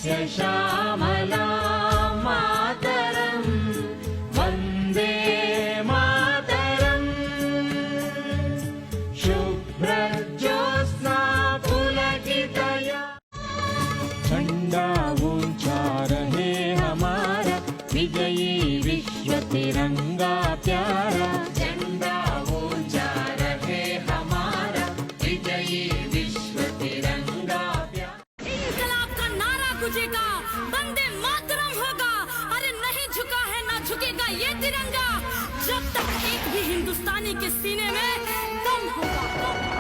सस्यश्यामला मातरं वन्दे मातरम् शुभ्रज्योत्स्ना पुलकितया झंडा ऊंचा रहे हमारा विजयी विश्व तिरंगा प्यारा झंडा ऊंचा रहे हमारा विजयी विश्व तिरंगा प्यारा इंकलाब का नारा गुजेगा वंदे मातरम होगा अरे नहीं झुका है ना झुकेगा ये तिरंगा जब तक एक भी हिंदुस्तानी के सीने में दम होगा